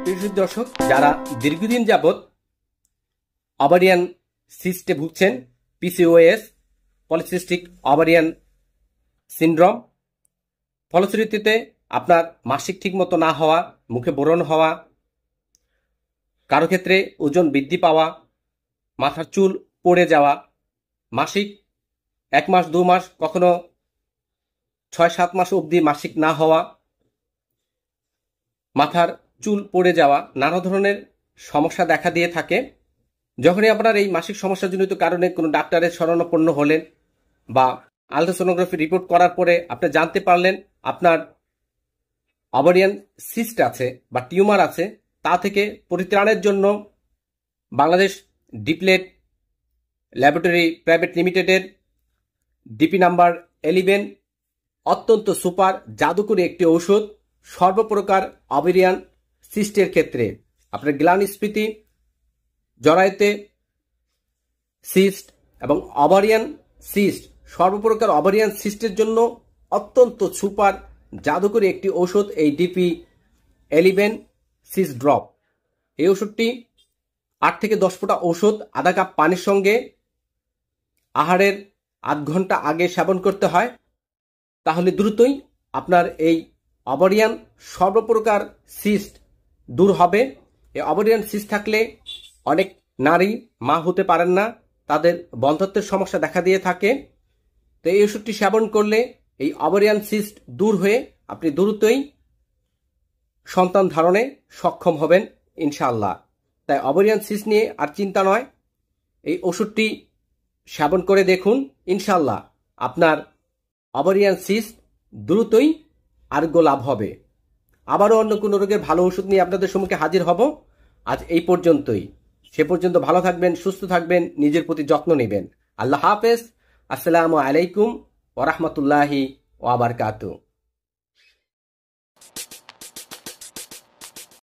প্রিয় দর্শক, যারা দীর্ঘদিন যাবৎ ওভারিয়ান সিস্টে ভুগছেন, পিসিওএস পলিসিস্টিক ওভারিয়ান সিনড্রোম, ফলশ্রুতিতে আপনার মাসিক ঠিকমতো না হওয়া, মুখে ব্রণ হওয়া, কারো ক্ষেত্রে ওজন বৃদ্ধি পাওয়া, মাথার চুল পড়ে যাওয়া, মাসিক 1 মাস 2 মাস কখনো 6-7 মাস অবধি মাসিক না হওয়া, মাথার চুল পড়ে যাওয়া, নানা ধরনের সমস্যা দেখা দিয়ে থাকে। যখনই আপনার এই মাসিক সমস্যাজনিত কারণে কোনো ডাক্তারের শরণাপন্ন হলেন বা আলট্রাসোনোগ্রাফি রিপোর্ট করার পরে আপনি জানতে পারলেন আপনার ওভারিয়ান সিস্ট আছে বা টিউমার আছে, তা থেকে পরিত্রাণের জন্য বাংলাদেশ ডিপ্লেট ল্যাবরেটরি প্রাইভেট লিমিটেডের ডিপি নাম্বার 11 অত্যন্ত সুপার জাদুকরী একটি ঔষধ সর্বপ্রকার ওভারিয়ান সিস্টের ক্ষেত্রে, আপনার গ্ল্যান্ডস্ফীতি, জরায়ুতে সিস্ট এবং ওভারিয়ান সিস্ট, সর্বপ্রকার ওভারিয়ান সিস্টের জন্য অত্যন্ত সুপার জাদুকরী একটি ঔষধ এই ডিপি 11 সিস্ট ড্রপ। এই ওষুধটি 8 থেকে 10 ফোঁটা ঔষধ আধা কাপ পানির সঙ্গে আহারের আধ ঘন্টা আগে সেবন করতে হয়। তাহলে দ্রুতই আপনার এই ওভারিয়ান সর্বপ্রকার সিস্ট দূর হবে। এই ওভারিয়ান সিস্ট থাকলে অনেক নারী মা হতে পারেন না, তাদের বন্ধ্যাত্বের সমস্যা দেখা দিয়ে থাকে। তো এই ওষুধটি সেবন করলে এই ওভারিয়ান সিস্ট দূর হয়ে আপনি দ্রুতই সন্তান ধারণে সক্ষম হবেন ইনশাআল্লাহ। তাই ওভারিয়ান সিস্ট নিয়ে আর চিন্তা নয়, এই ওষুধটি সেবন করে দেখুন, ইনশাআল্লাহ আপনার ওভারিয়ান সিস্ট দ্রুতই আরোগ্য লাভ হবে। আবারও অন্য কোনো রোগের ভালো ওষুধ নিয়ে আপনাদের সম্মুখে হাজির হব। আজ এই পর্যন্তই। সে পর্যন্ত ভালো থাকবেন, সুস্থ থাকবেন, নিজের প্রতি যত্ন নেবেন। আল্লাহ হাফেজ। আসসালামু আলাইকুম ওয়া রাহমাতুল্লাহি ওয়া বারাকাতুহু।